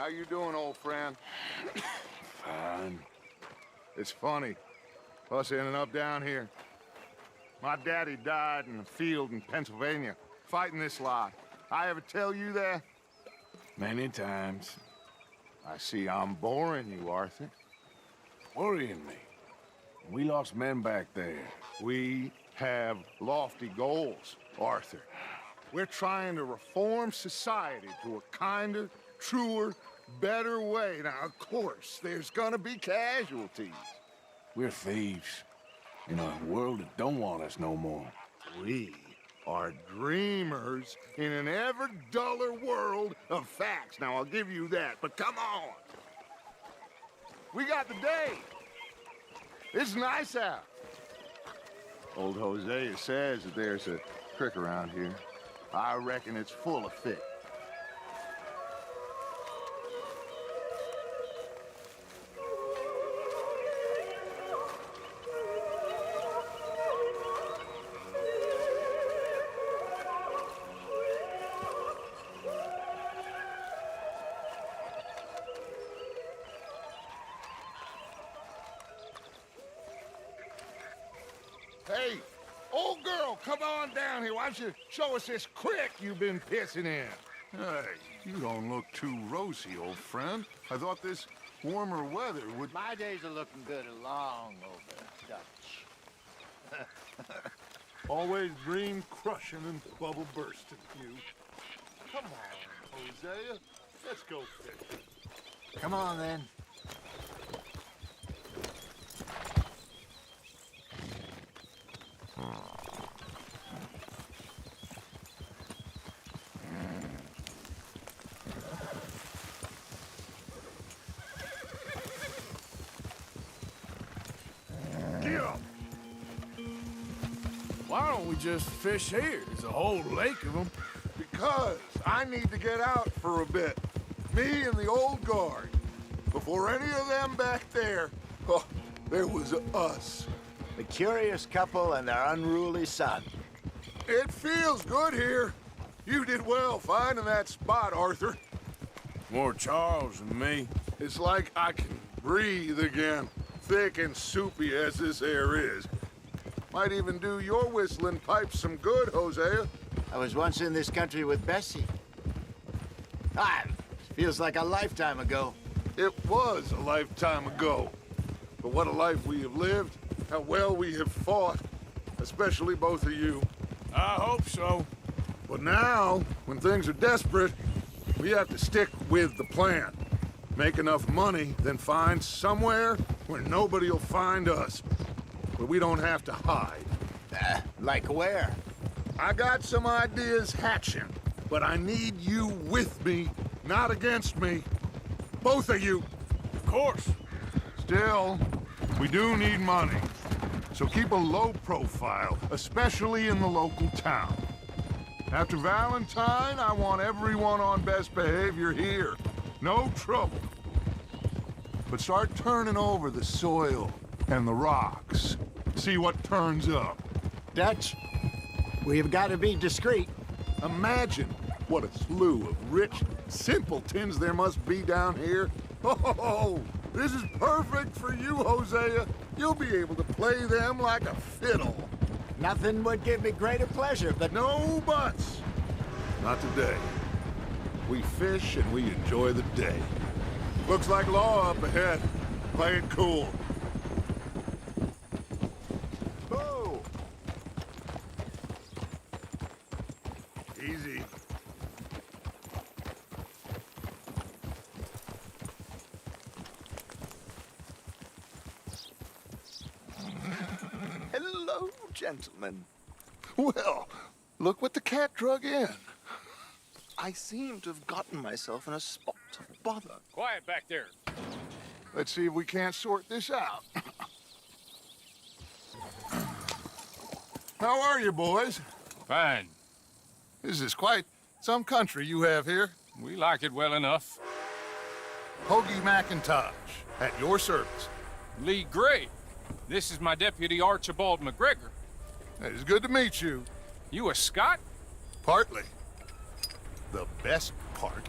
How you doing, old friend? Fine. It's funny, us ending up down here. My daddy died in a field in Pennsylvania, fighting this lot. I ever tell you that? Many times. I see I'm boring you, Arthur. Worrying me. We lost men back there. We have lofty goals, Arthur. We're trying to reform society to a kinder, truer, better way. Now, of course, there's gonna be casualties. We're thieves. In a world that don't want us no more. We are dreamers in an ever duller world of facts. Now, I'll give you that, but come on. We got the day. It's nice out. Old Hosea says that there's a creek around here. I reckon it's full of fish. Hey, old girl, come on down here. Why don't you show us this creek you've been pissing in? Hey, you don't look too rosy, old friend. I thought this warmer weather would... My days are looking good along over, Dutch. Always dream crushing and bubble bursting, you. Come on, Hosea. Let's go fishing. Come on, then. Why don't we just fish here? There's a whole lake of them. Because I need to get out for a bit. Me and the old guard. Before any of them back there, oh, there was us. The curious couple and their unruly son. It feels good here. You did well finding that spot, Arthur. More Charles than me. It's like I can breathe again, thick and soupy as this air is. Might even do your whistling pipes some good, Hosea. I was once in this country with Bessie. Feels like a lifetime ago. It was a lifetime ago. But what a life we have lived, how well we have fought, especially both of you. I hope so. But now, when things are desperate, we have to stick with the plan. Make enough money, then find somewhere where nobody will find us. Where we don't have to hide. Like where? I got some ideas hatching, but I need you with me, not against me. Both of you. Of course. Still, we do need money. So keep a low profile, especially in the local town. After Valentine, I want everyone on best behavior here. No trouble. But start turning over the soil and the rocks. See what turns up. Dutch, we've got to be discreet. Imagine what a slew of rich simpletons there must be down here. Oh, this is perfect for you, Hosea. You'll be able to play them like a fiddle. Nothing would give me greater pleasure, but No buts. Not today. We fish and we enjoy the day. Looks like law up ahead. Play it cool. Boo! Easy. Hello, gentlemen. Well, look what the cat drug in. I seem to have gotten myself in a spot of bother. Quiet back there. Let's see if we can't sort this out. How are you, boys? Fine. This is quite some country you have here. We like it well enough. Hoagie McIntosh, at your service. Lee Gray. This is my deputy Archibald McGregor. It's good to meet you. You a Scot? Partly. The best part.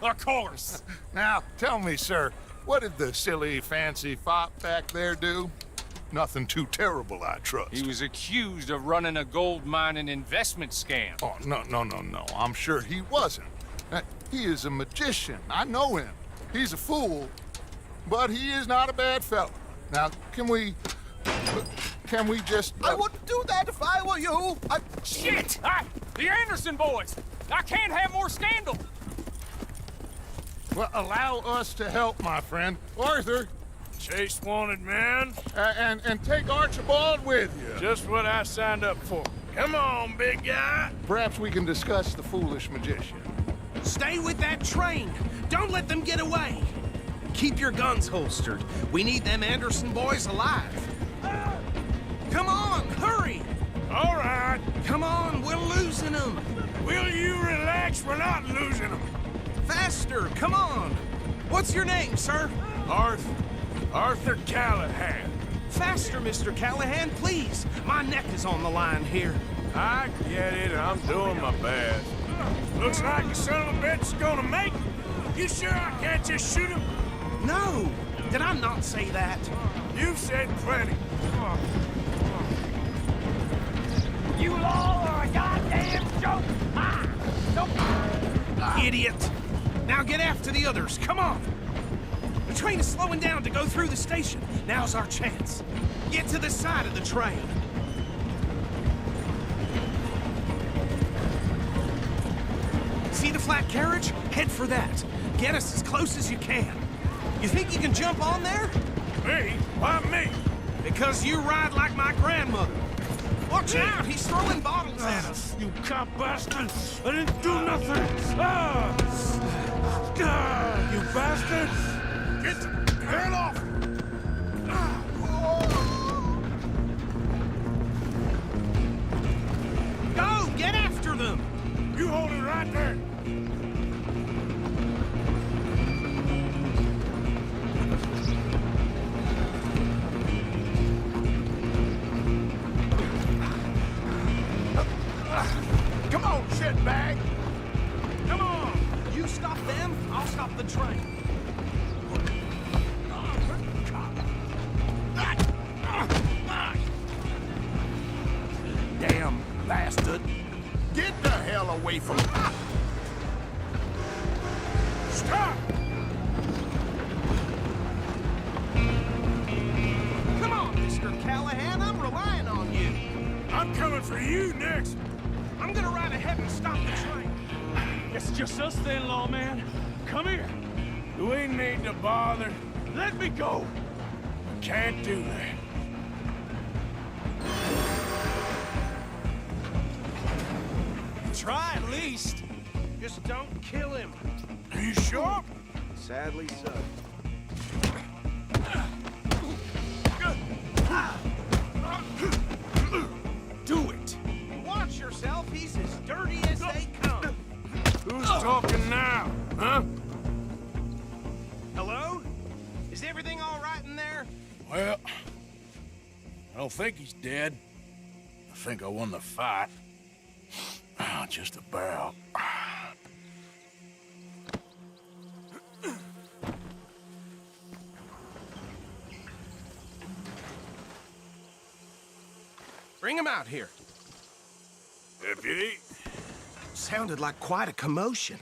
Of course. Now, tell me, sir, what did the silly, fancy fop back there do? Nothing too terrible, I trust. He was accused of running a gold mining investment scam. Oh, no. I'm sure he wasn't. He is a magician. I know him. He's a fool, but he is not a bad fellow. Now, can we just... I wouldn't do that if I were you. Shit! The Anderson boys! I can't have more scandal! Well, allow us to help, my friend. Arthur, Chase wanted man. and take Archibald with you. Just what I signed up for. Come on, big guy. Perhaps we can discuss the foolish magician. Stay with that train. Don't let them get away. Keep your guns holstered. We need them Anderson boys alive. Come on, hurry. All right. Come on, we're losing them. Will you relax? We're not losing them. Faster, come on. What's your name, sir? Arthur Callahan. Faster, Mr. Callahan, please. My neck is on the line here. I get it. I'm doing my best. Looks like the son of a bitch is gonna make it. You sure I can't just shoot him? No, did I not say that? You've said plenty. You all are a goddamn joke! Idiot. Now get after the others, come on. The train is slowing down to go through the station. Now's our chance. Get to the side of the train. See the flat carriage? Head for that. Get us as close as you can. You think you can jump on there? Me? Why me? Because you ride like my grandmother. Watch out, he's throwing bottles at us. You cop bastard! I didn't do nothing! You bastard! Get the hell off! Go, get after them! You hold it right there! Come on, shitbag! Come on! You stop them, I'll stop the train. Damn bastard. Get the hell away from me! Stop! Come on, Mr. Callahan, I'm relying on you. I'm coming for you next! I'm gonna ride ahead and stop the train. It's just us then, lawman. Come here. Do we need to bother? Let me go. Can't do that. Try at least. Just don't kill him. Are you sure? Sadly so. Do it! Watch yourself, he's as dirty as they come. Who's talking now, huh? Hello? Is everything all right in there? Well, I don't think he's dead. I think I won the fight. Just about. Bring him out here. Deputy, Sounded like quite a commotion.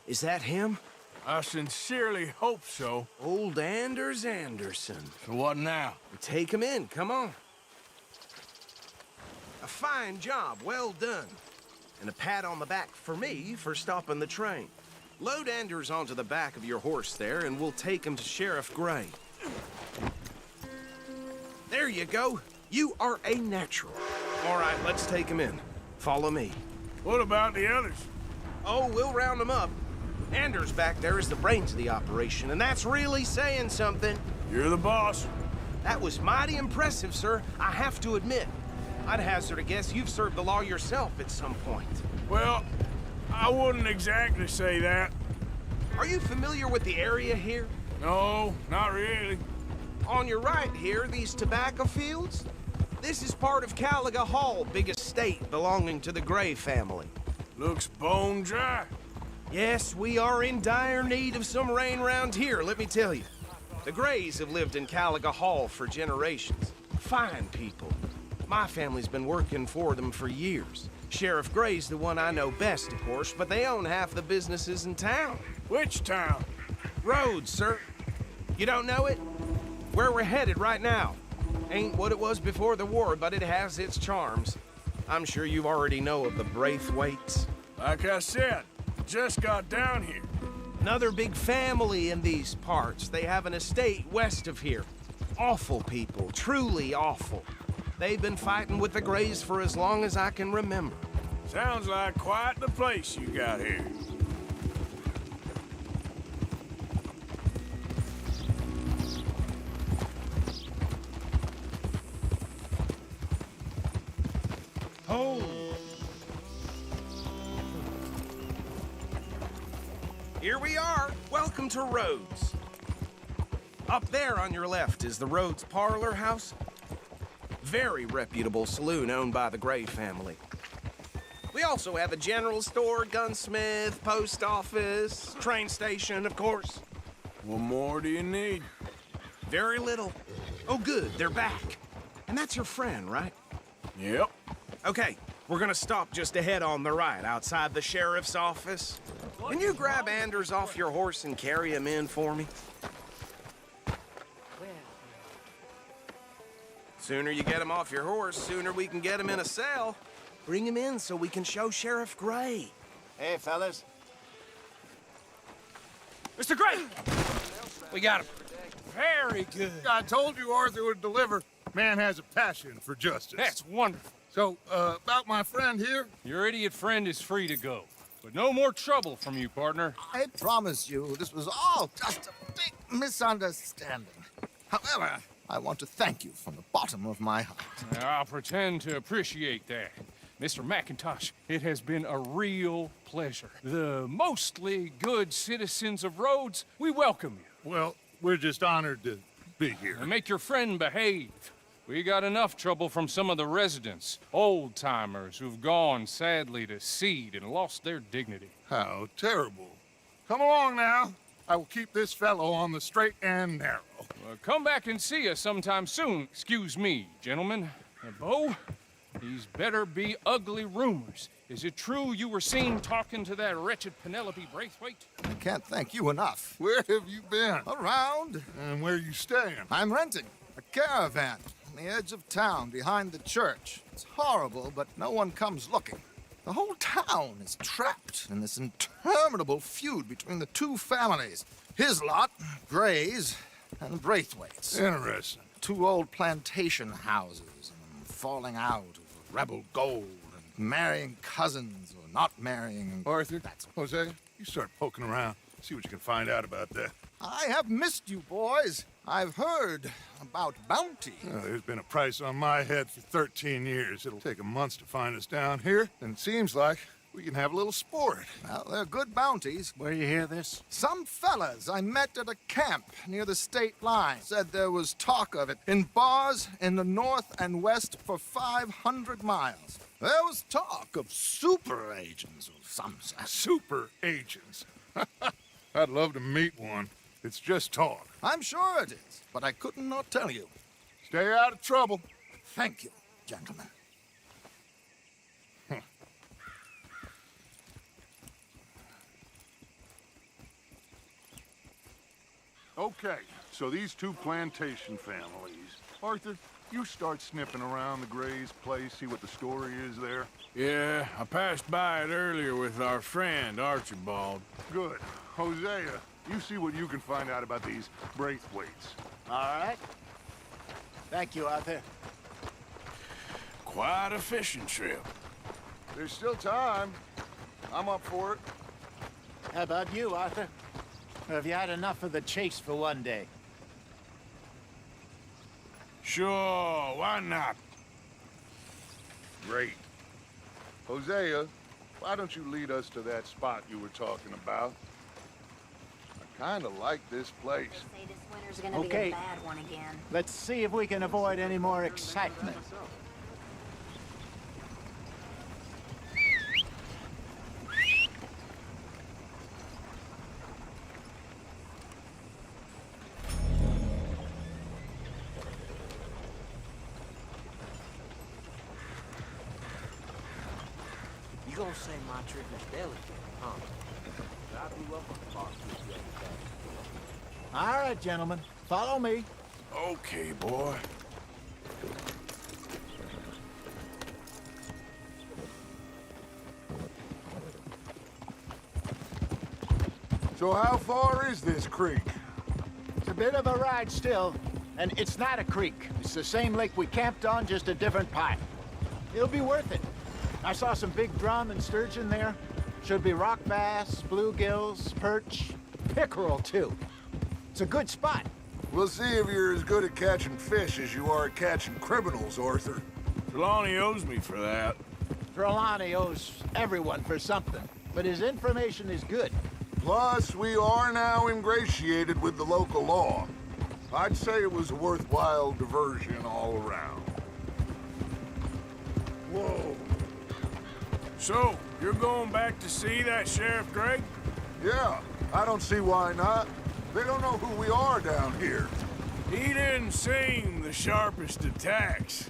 Is that him? I sincerely hope so. Old Anders Anderson. So what now? Take him in, come on. A fine job, well done. And a pat on the back for me for stopping the train. Load Anders onto the back of your horse there, and we'll take him to Sheriff Gray. There you go. You are a natural. All right, let's take him in. Follow me. What about the others? Oh, we'll round them up. Anders back there is the brains of the operation, and that's really saying something. You're the boss. That was mighty impressive, sir. I have to admit. I'd hazard a guess you've served the law yourself at some point. Well, I wouldn't exactly say that. Are you familiar with the area here? No, not really. On your right here, these tobacco fields? This is part of Caliga Hall, big estate belonging to the Gray family. Looks bone dry. Yes, we are in dire need of some rain round here, let me tell you. The Grays have lived in Caliga Hall for generations. Fine people. My family's been working for them for years. Sheriff Gray's the one I know best, of course, but they own half the businesses in town. Which town? Rhodes, sir. You don't know it? Where we're headed right now. Ain't what it was before the war, but it has its charms. I'm sure you already know of the Braithwaites. Like I said, just got down here. Another big family in these parts. They have an estate west of here. Awful people, truly awful. They've been fighting with the Grays for as long as I can remember. Sounds like quite the place you got here. Oh. Here we are. Welcome to Rhodes. Up there on your left is the Rhodes Parlor House. Very reputable saloon owned by the Gray family. We also have a general store, gunsmith, post office, train station, of course. What more do you need? Very little. Oh, good, they're back. And that's your friend, right? Yep. Okay, we're gonna stop just ahead on the right, outside the sheriff's office. Can you grab Anders off your horse and carry him in for me? Sooner you get him off your horse, sooner we can get him in a cell. Bring him in so we can show Sheriff Gray. Hey, fellas. Mr. Gray! We got him. Very good. I told you Arthur would deliver. Man has a passion for justice. That's wonderful. So, about my friend here? Your idiot friend is free to go. But no more trouble from you, partner. I promise you, this was all just a big misunderstanding. However, I want to thank you from the bottom of my heart. I'll pretend to appreciate that. Mr. McIntosh, it has been a real pleasure. The mostly good citizens of Rhodes, we welcome you. Well, we're just honored to be here. And make your friend behave. We got enough trouble from some of the residents, old-timers who've gone, sadly, to seed and lost their dignity. How terrible. Come along now. I will keep this fellow on the straight and narrow. Well, come back and see us sometime soon. Excuse me, gentlemen. Bo, these better be ugly rumors. Is it true you were seen talking to that wretched Penelope Braithwaite? I can't thank you enough. Where have you been? Around, And where you staying? I'm renting a caravan on the edge of town behind the church. It's horrible, but no one comes looking. The whole town is trapped in this interminable feud between the two families. His lot, Gray's, and Braithwaite's. Interesting. Two old plantation houses, and falling out over rebel gold, and marrying cousins or not marrying. Arthur, Jose, you start poking around. See what you can find out about that. I have missed you, boys. I've heard about bounty. There's been a price on my head for 13 years. It'll take 'em months to find us down here, and it seems like we can have a little sport. Well, they're good bounties. Where you hear this? Some fellas I met at a camp near the state line said there was talk of it in bars in the north and west for 500 miles. There was talk of super agents of some sort. Super agents. I'd love to meet one. It's just talk. I'm sure it is, but I couldn't not tell you. Stay out of trouble. Thank you, gentlemen. Okay, so these two plantation families. Arthur, you start sniffing around the Gray's place, see what the story is there. Yeah, I passed by it earlier with our friend, Archibald. Good. Hosea, you see what you can find out about these Braithwaites. All right. Thank you, Arthur. Quite a fishing trip. There's still time. I'm up for it. How about you, Arthur? Or have you had enough of the chase for one day? Sure, why not? Great. Hosea, why don't you lead us to that spot you were talking about? I kind of like this place. Say this winter's gonna be Okay. a bad one again. Let's see if we can avoid any more excitement. don't say my trip is delicate, huh? I grew up on the park with the other day. All right, gentlemen. Follow me. Okay, boy. So how far is this creek? It's a bit of a ride still, and it's not a creek. It's the same lake we camped on, just a different part. It'll be worth it. I saw some big drum and sturgeon there. Should be rock bass, bluegills, perch, pickerel too. It's a good spot. We'll see if you're as good at catching fish as you are at catching criminals, Arthur. Trelawney owes me for that. Trelawney owes everyone for something, but his information is good. Plus, we are now ingratiated with the local law. I'd say it was a worthwhile diversion all around. Whoa. So, you're going back to see that Sheriff Gregg? Yeah, I don't see why not. They don't know who we are down here. He didn't seem the sharpest attacks.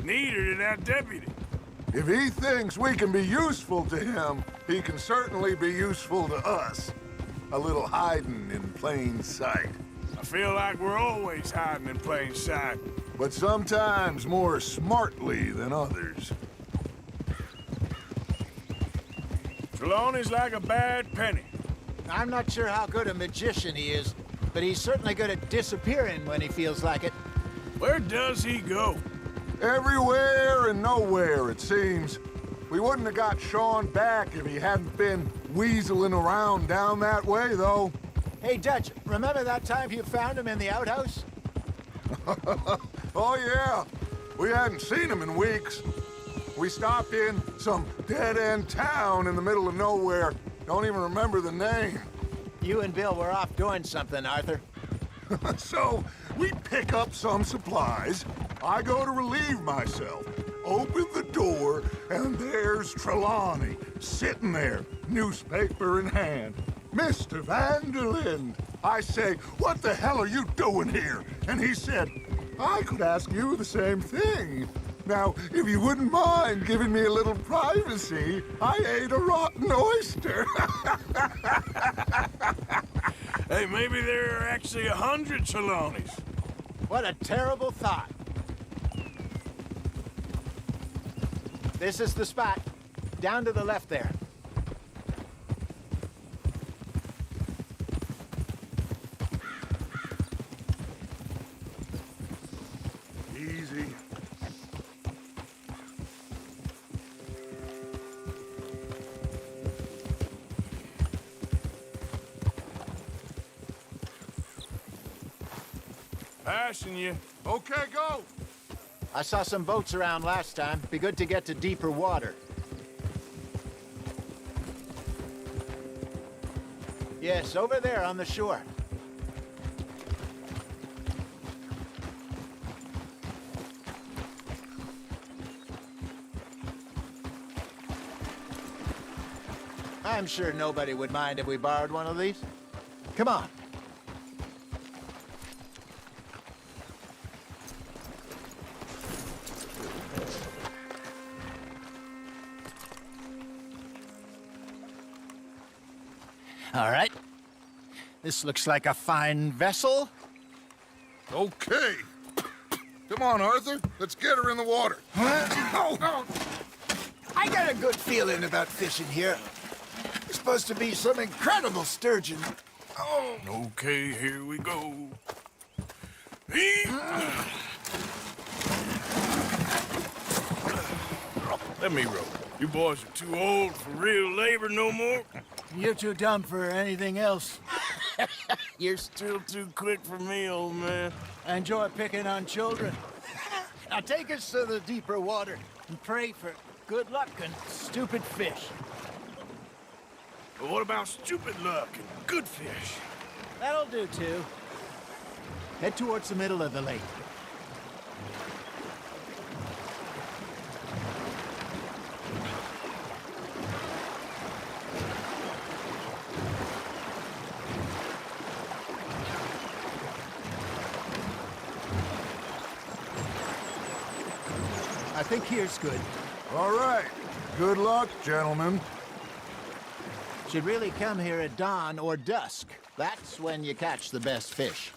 Neither did that deputy. If he thinks we can be useful to him, he can certainly be useful to us. A little hiding in plain sight. I feel like we're always hiding in plain sight. But sometimes more smartly than others. Trelawney's like a bad penny. I'm not sure how good a magician he is, but he's certainly good at disappearing when he feels like it. Where does he go? Everywhere and nowhere, it seems. We wouldn't have got Sean back if he hadn't been weaseling around down that way, though. Hey, Dutch, remember that time you found him in the outhouse? Oh, yeah. We hadn't seen him in weeks. We stopped in some dead-end town in the middle of nowhere. Don't even remember the name. You and Bill were off doing something, Arthur. So, we pick up some supplies. I go to relieve myself, open the door, and there's Trelawney, sitting there, newspaper in hand. Mr. Van der Linde. I say, what the hell are you doing here? And he said, I could ask you the same thing. Now, if you wouldn't mind giving me a little privacy, I ate a rotten oyster. Hey, maybe there are actually 100 Trelawneys. What a terrible thought. This is the spot. Down to the left there. Easy. Passing you. Okay, go. I saw some boats around last time. Be good to get to deeper water. Yes, over there on the shore. I'm sure nobody would mind if we borrowed one of these. Come on. All right. This looks like a fine vessel. Okay. Come on, Arthur. Let's get her in the water. I got a good feeling about fishing here. There's supposed to be some incredible sturgeon. Oh. Okay, here we go. Let me row. You boys are too old for real labor no more. You're too dumb for anything else. You're still too quick for me, old man. I enjoy picking on children. Now take us to the deeper water and pray for good luck and stupid fish. But what about stupid luck and good fish? That'll do, too. Head towards the middle of the lake. I think here's good. All right. Good luck, gentlemen. Should really come here at dawn or dusk. That's when you catch the best fish.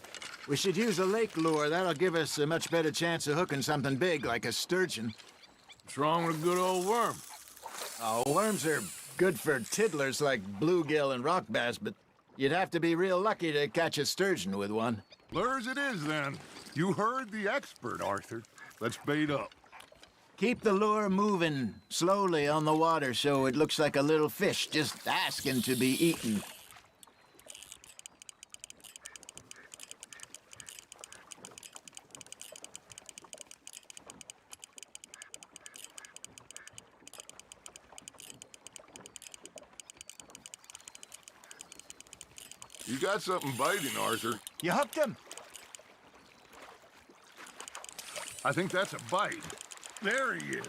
We should use a lake lure. That'll give us a much better chance of hooking something big like a sturgeon. What's wrong with a good old worm? Oh, worms are good for tiddlers like bluegill and rock bass, but you'd have to be real lucky to catch a sturgeon with one. Lures it is, then. You heard the expert, Arthur. Let's bait up. Keep the lure moving slowly on the water so it looks like a little fish just asking to be eaten. You got something biting, Arthur. You hooked him? I think that's a bite. There he is.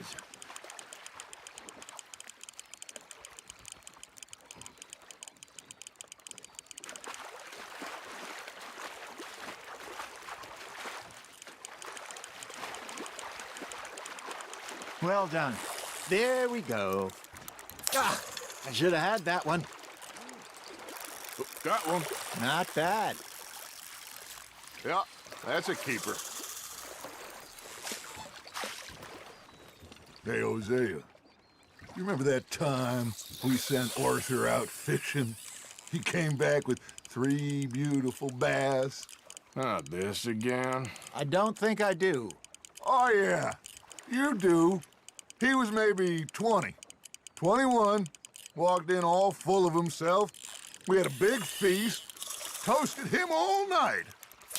Well done. There we go. Ah, I should have had that one. Got one. Not bad. Yeah, that's a keeper. Hey, Hosea. You remember that time we sent Arthur out fishing? He came back with 3 beautiful bass. Not this again. I don't think I do. Oh, yeah. You do. He was maybe 20. 21. Walked in all full of himself. We had a big feast. Toasted him all night.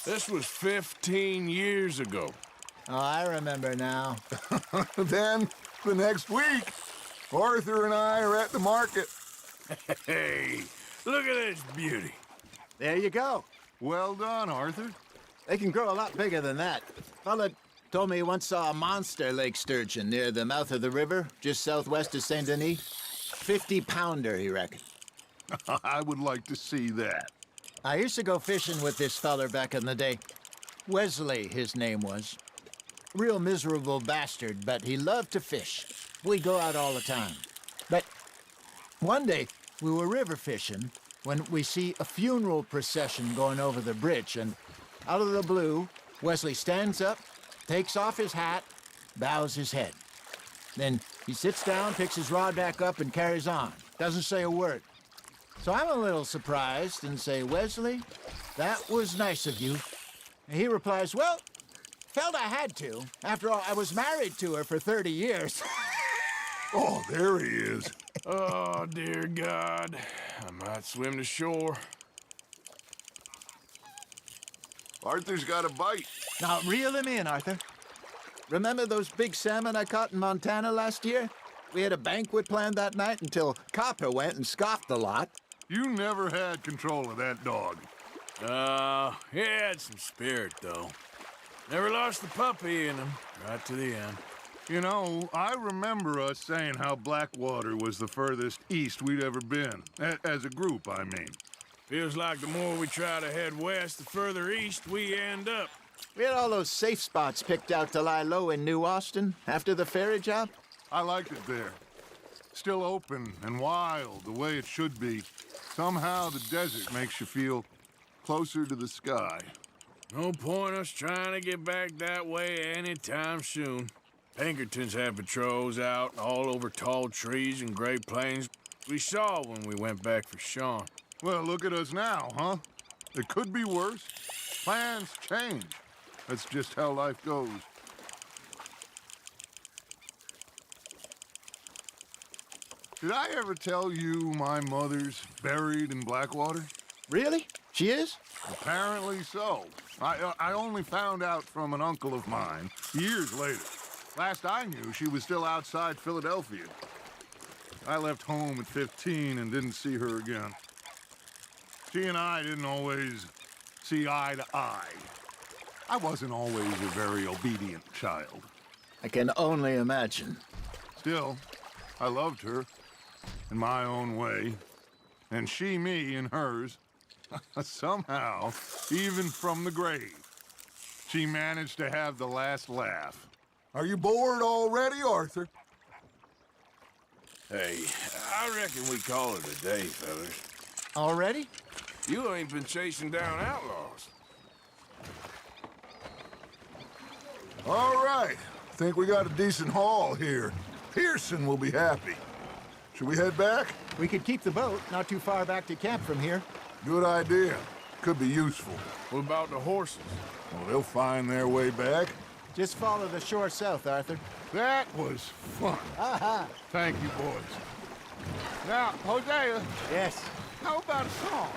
This was 15 years ago. Oh, I remember now. Then, the next week, Arthur and I are at the market. Hey, look at this beauty. There you go. Well done, Arthur. They can grow a lot bigger than that. Fella told me he once saw a monster lake sturgeon near the mouth of the river, just southwest of Saint Denis. 50-pounder, he reckoned. I would like to see that. I used to go fishing with this feller back in the day. Wesley, his name was. Real miserable bastard, but he loved to fish. We'd go out all the time. But one day, we were river fishing when we see a funeral procession going over the bridge, and out of the blue, Wesley stands up, takes off his hat, bows his head. Then he sits down, picks his rod back up, and carries on. Doesn't say a word. So I'm a little surprised and say, Wesley, that was nice of you. And he replies, well, felt I had to. After all, I was married to her for 30 years. Oh, there he is. Oh, dear God. I might swim to shore. Arthur's got a bite. Now, reel him in, Arthur. Remember those big salmon I caught in Montana last year? We had a banquet planned that night until Copper went and scoffed the lot. You never had control of that dog. He had some spirit, though. Never lost the puppy in him, right to the end. You know, I remember us saying how Blackwater was the furthest east we'd ever been. As a group, I mean. Feels like the more we try to head west, the further east we end up. We had all those safe spots picked out to lie low in New Austin after the ferry job. I liked it there. Still open and wild, the way it should be. Somehow the desert makes you feel closer to the sky. No point us trying to get back that way anytime soon. Pinkertons had patrols out all over tall trees and Great Plains. We saw when we went back for Sean. Well, look at us now, huh? It could be worse. Plans change. That's just how life goes. Did I ever tell you my mother's buried in Blackwater? Really? She is? Apparently so. I only found out from an uncle of mine years later. Last I knew, she was still outside Philadelphia. I left home at 15 and didn't see her again. She and I didn't always see eye to eye. I wasn't always a very obedient child. I can only imagine. Still, I loved her in my own way, and she me in hers. Somehow, even from the grave, she managed to have the last laugh. Are you bored already, Arthur? Hey, I reckon we call it a day, fellas. Already? You ain't been chasing down outlaws. All right. Think we got a decent haul here. Pearson will be happy. Should we head back? We could keep the boat not too far back to camp from here. Good idea. Could be useful. What about the horses? Well, they'll find their way back. Just follow the shore south, Arthur. That was fun. Thank you, boys. Now, Hosea, Yes. how about a song?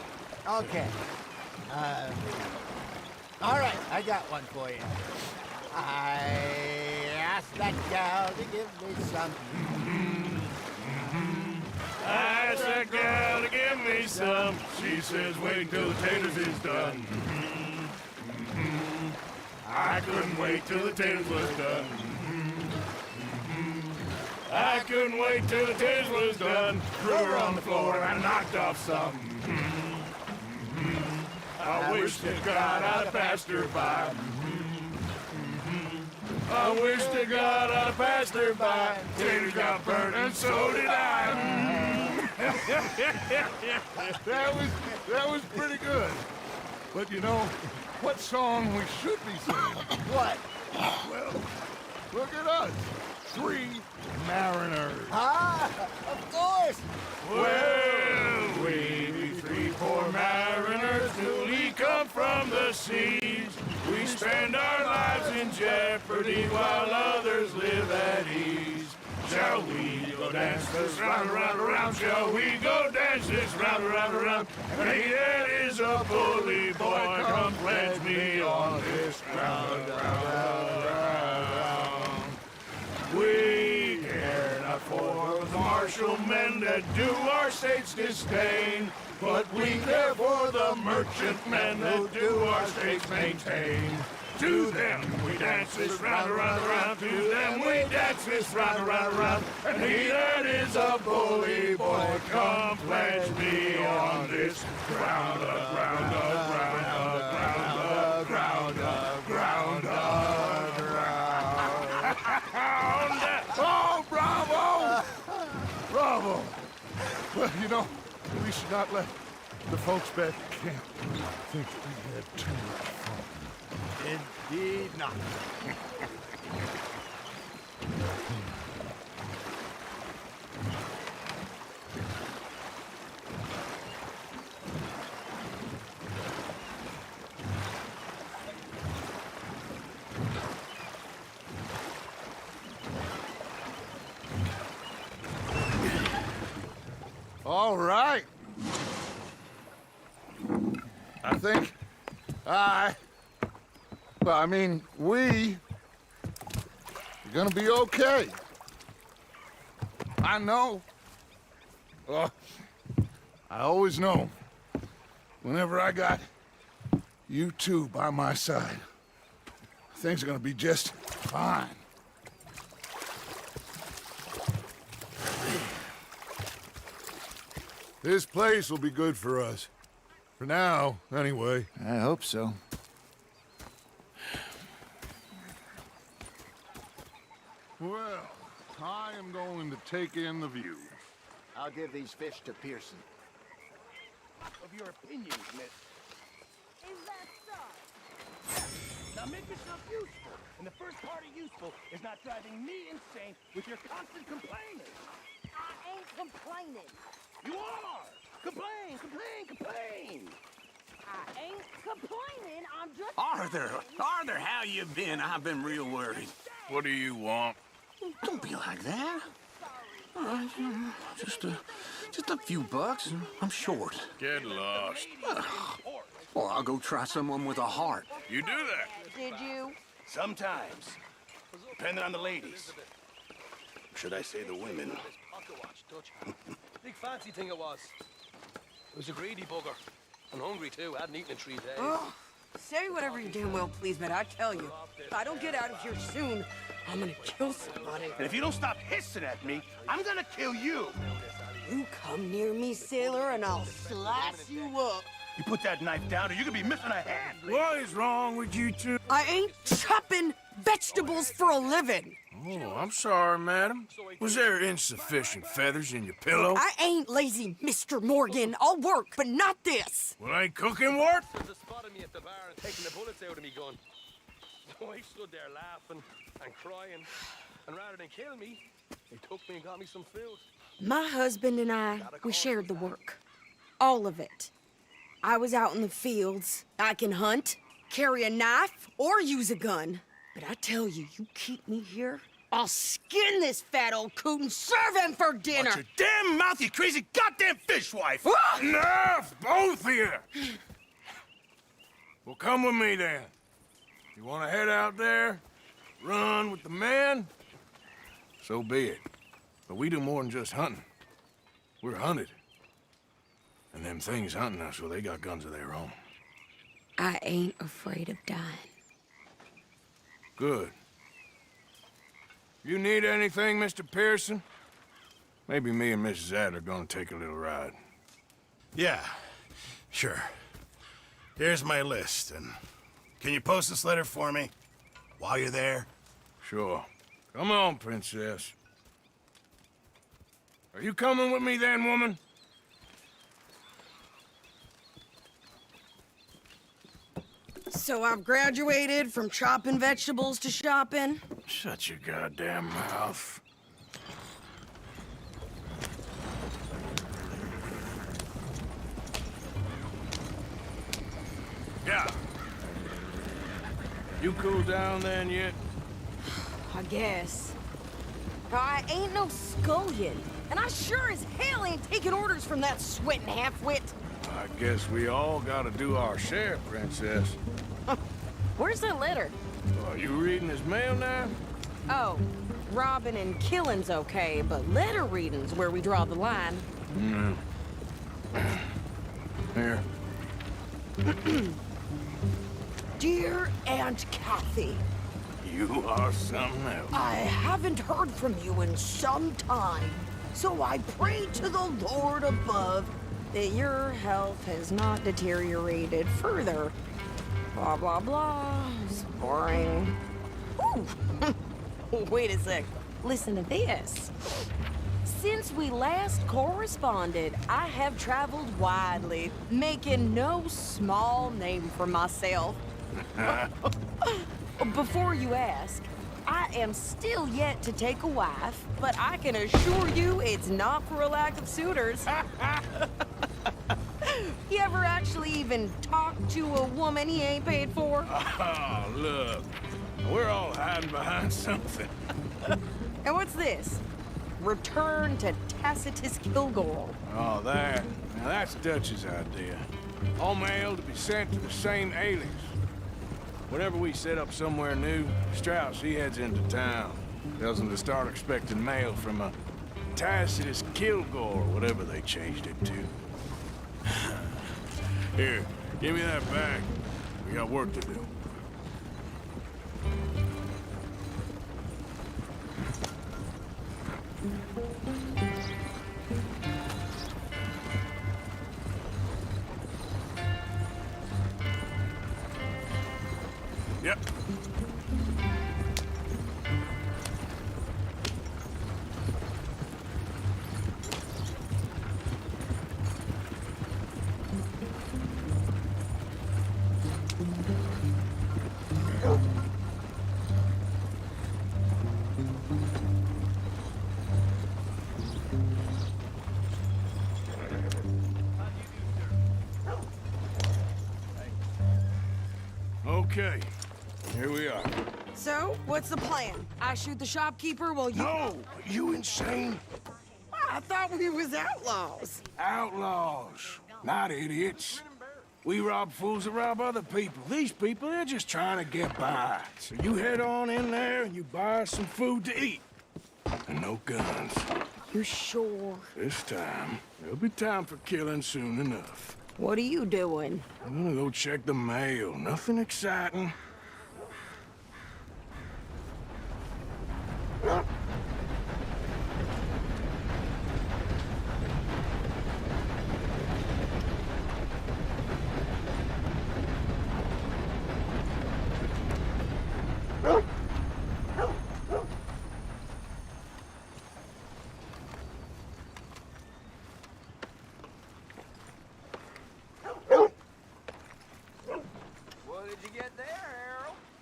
Okay. All right, I got one for you. I asked that gal to give me some. I asked that gal to give me some. She says, wait till the taters is done. I couldn't wait till the taters was done. I couldn't wait till the taters was done. Threw her on the floor and I knocked off some. I wish to God I'd have passed her by. I wish to God I'd have passed her by. Taters got burnt and so did I. That was pretty good. But you know, what song we should be singing? What? Well, look at us. 3 mariners. Of course. Well, we be 3 poor mariners newly come from the seas. We spend our lives in jeopardy while others live at ease. Shall we go dance this round, around, around? Shall we go dance this round, around, around? Hey, that is a bully boy. Come pledge me on this round, round, round. We care not for the martial men that do our state's disdain, but we care for the merchant men that do our state's maintain. To them we dance this round, around, around. To them we dance this round, around, around. And he that is a bully boy, come pledge me on this ground, ground, ground, ground, ground, ground, ground. Oh, bravo! Bravo! Well, you know, we should not let the folks back at camp think we had too much fun. Indeed not. All right. I think we're gonna be okay. I know. I always know. Whenever I got you two by my side, things are gonna be just fine. This place will be good for us. For now, anyway. I hope so. Well, I am going to take in the view. I'll give these fish to Pearson. Of your opinions, miss. Is that so? Now make yourself useful. And the first part of useful is not driving me insane with your constant complaining. I ain't complaining. You are! Complain, complain, complain! I ain't complaining. I'm just... Arthur, how you been? I've been real worried. What do you want? Don't be like that. All right, just a few bucks. I'm short. Get lost. Well, I'll go try someone with a heart. You do that? Did you? Sometimes. Depending on the ladies. Should I say the women? Big fancy thing it was. It was a greedy bugger. And hungry too. Hadn't eaten in 3 days. Oh, say whatever you damn well please, but I tell you, if I don't get out of here soon, I'm gonna kill somebody. And if you don't stop hissing at me, I'm gonna kill you. You come near me, sailor, and I'll slice you up. You put that knife down or you could be missing a hand. What is wrong with you two? I ain't chopping vegetables for a living. Oh, I'm sorry, madam. Was there insufficient feathers in your pillow? I ain't lazy, Mr. Morgan. I'll work, but not this. Well, ain't cooking work? They spotted me at the bar and taking the bullets out of me gun. So I stood there laughing and crying. And rather than kill me, they took me and got me some food. My husband and I, we shared the work. All of it. I was out in the fields. I can hunt, carry a knife, or use a gun. But I tell you, you keep me here, I'll skin this fat old coot and serve him for dinner. Watch your damn mouth, you crazy goddamn fishwife! Enough, both of you! Well, come with me then. You want to head out there, run with the men? So be it. But we do more than just hunting. We're hunted. And them things hunting us, well, they got guns of their own. I ain't afraid of dying. Good. You need anything, Mr. Pearson? Maybe me and Mrs. Adler are gonna take a little ride. Yeah, sure. Here's my list, and can you post this letter for me while you're there? Sure. Come on, Princess. Are you coming with me then, woman? So I've graduated from chopping vegetables to shopping? Shut your goddamn mouth. Yeah. You cool down then yet? I guess. I ain't no scullion, and I sure as hell ain't taking orders from that sweating half-wit. I guess we all gotta do our share, Princess. Where's that letter? Are you reading his mail now? Oh, robbing and killing's okay, but letter reading's where we draw the line. Here. Dear Aunt Kathy. You are something else. I haven't heard from you in some time, so I pray to the Lord above that your health has not deteriorated further. Blah, blah, blah. It's boring. Ooh! Wait a sec. Listen to this. Since we last corresponded, I have traveled widely, making no small name for myself. Before you ask, I am still yet to take a wife, but I can assure you it's not for a lack of suitors. You ever actually even talk to a woman he ain't paid for? Oh, look. We're all hiding behind something. And what's this? Return to Tacitus Kilgore. Oh, that. Now, that's Dutch's idea. All mail to be sent to the same alias. Whenever we set up somewhere new, Strauss, he heads into town. Tells them to start expecting mail from a Tacitus Kilgore, whatever they changed it to. Here, give me that bag. We got work to do. Yep. Okay, here we are. So, what's the plan? I shoot the shopkeeper while you... No! Are you insane? I thought we was outlaws. Outlaws, not idiots. We rob fools that rob other people. These people, they're just trying to get by. So you head on in there and you buy some food to eat. And no guns. You sure? This time, there'll be time for killing soon enough. What are you doing? I'm gonna go check the mail. Nothing exciting.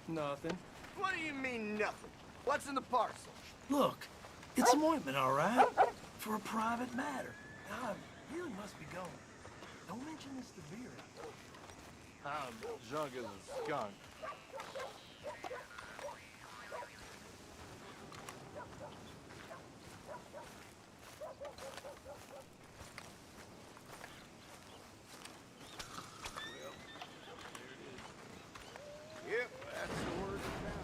Nothing. What do you mean, nothing? What's in the parcel? Look, it's some ointment, all right? For a private matter. Now, I really must be going. Don't mention this to Vera. I'm drunk as a skunk. Yep, that's the word of town.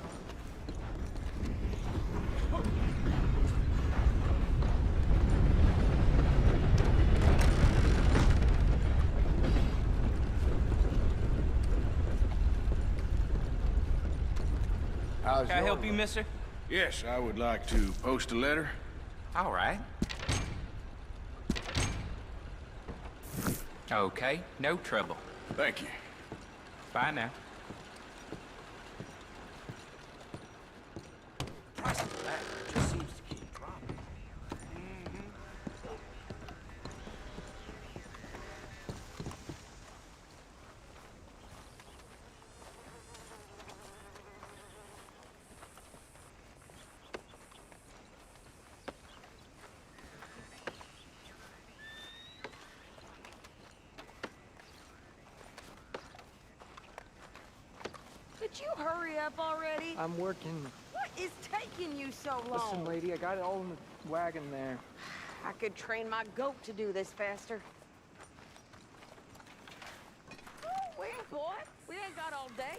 Can I help you, mister? Yes, I would like to post a letter. All right. Okay, no trouble. Thank you. Bye now. Price of that just seems to keep dropping. Could you hurry up already? I'm working. What is taking you so long? Listen, lady, I got it all in the wagon there. I could train my goat to do this faster. Oh, wait, boy. We ain't got all day.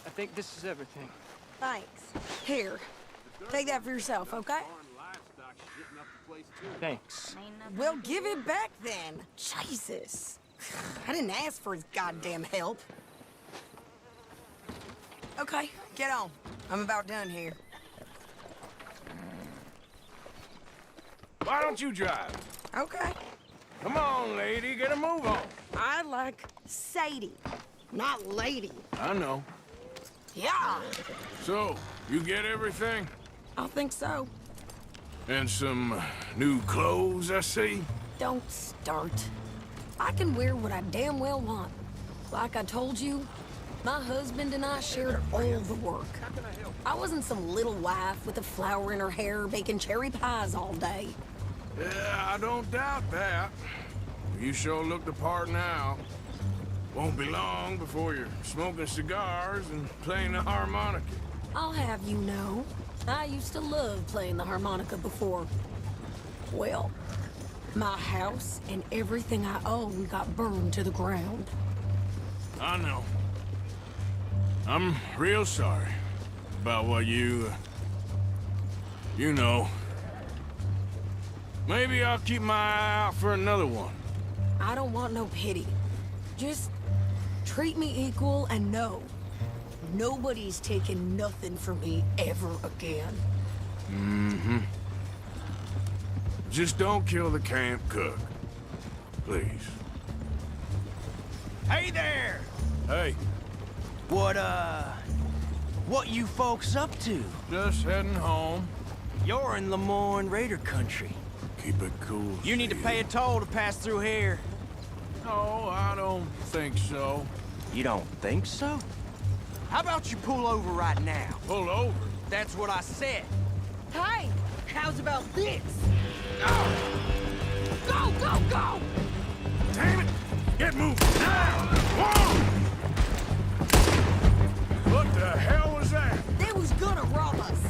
I think this is everything. Thanks. Here, take that for yourself, okay? Thanks. Well, give it back then. Jesus. I didn't ask for his goddamn help. Okay, get on. I'm about done here. Why don't you drive? Okay. Come on, lady, get a move on. I like Sadie, not lady. I know. Yeah. So, you get everything? I think so. And some new clothes, I see? Don't start. I can wear what I damn well want. Like I told you, my husband and I shared all the work. I wasn't some little wife with a flower in her hair baking cherry pies all day. Yeah, I don't doubt that. You sure look the part now. Won't be long before you're smoking cigars and playing the harmonica. I'll have you know, I used to love playing the harmonica before. Well, my house and everything I own got burned to the ground. I know. I'm real sorry about what you know. Maybe I'll keep my eye out for another one. I don't want no pity. Just treat me equal and know nobody's taking nothing from me ever again. Mm-hmm. Just don't kill the camp cook. Please. Hey there! Hey. What you folks up to? Just heading home. You're in Lemoyne Raider country. Keep it cool. You need to pay a toll to pass through here. No, I don't think so. You don't think so? How about you pull over right now? Pull over? That's what I said. Hey, how's about this? Go, go, go! Damn it! Get moving now! Whoa! What the hell was that? They was gonna rob us.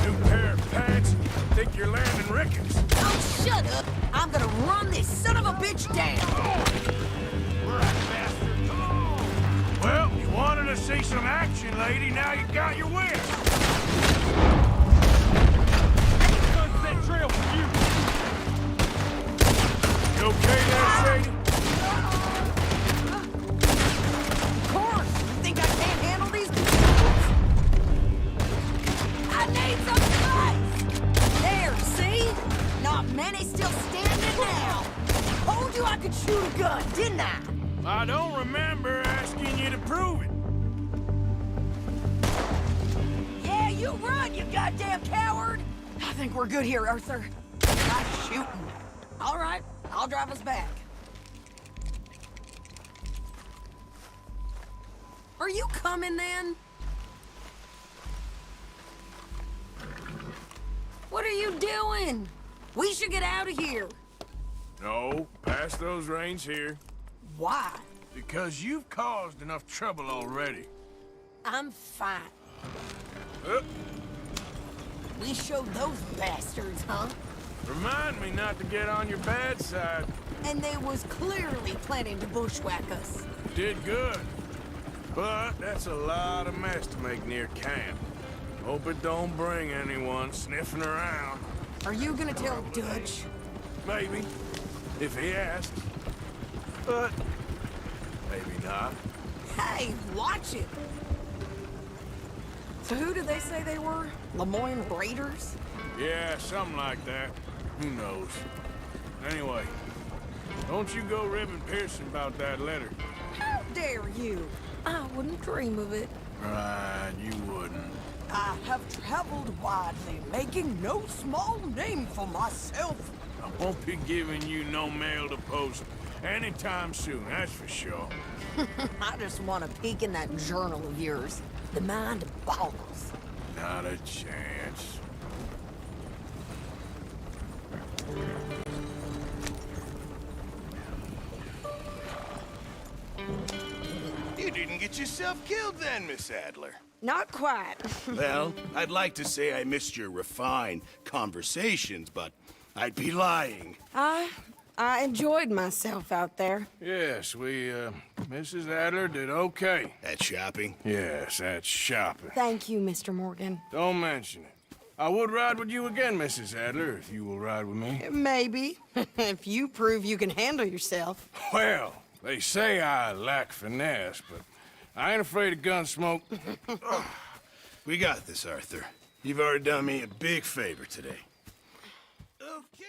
New pair of pants? Think you're landing Ricketts? Oh, shut up! I'm gonna run this son of a bitch down! Well, you wanted to see some action, lady. Now you got your wish. Sunset trail for you. You okay there, Sadie? Of course! You think I can't handle these? I need some space! There, see? Not many still standing now. Told you I could shoot a gun, didn't I? I don't remember asking you to prove it. Yeah, you run, you goddamn coward! I think we're good here, Arthur. Not shooting. All right, I'll drive us back. Are you coming then? What are you doing? We should get out of here. No, pass those reins here. Why? Because you've caused enough trouble already. I'm fine. Uh, We showed those bastards, huh? Remind me not to get on your bad side. And they was clearly planning to bushwhack us. Did good. But that's a lot of mess to make near camp. Hope it don't bring anyone sniffing around. Are you gonna tell Dutch? Maybe, if he asks. But maybe not. Hey, watch it! So who did they say they were? Lemoyne Raiders? Yeah, something like that. Who knows? Anyway, don't you go ribbing Pearson about that letter. How dare you? I wouldn't dream of it. Right, you wouldn't. I have traveled widely, making no small name for myself. I won't be giving you no mail to post anytime soon, that's for sure. I just want to peek in that journal of yours. The mind boggles. Not a chance. You didn't get yourself killed then, Miss Adler. Not quite. Well, I'd like to say I missed your refined conversations, but I'd be lying. I enjoyed myself out there. Yes, Mrs. Adler did okay. At shopping? Yes, that's shopping. Thank you, Mr. Morgan. Don't mention it. I would ride with you again, Mrs. Adler, if you will ride with me. Maybe, if you prove you can handle yourself. Well, they say I lack finesse, but I ain't afraid of gun smoke. We got this, Arthur. You've already done me a big favor today. Okay.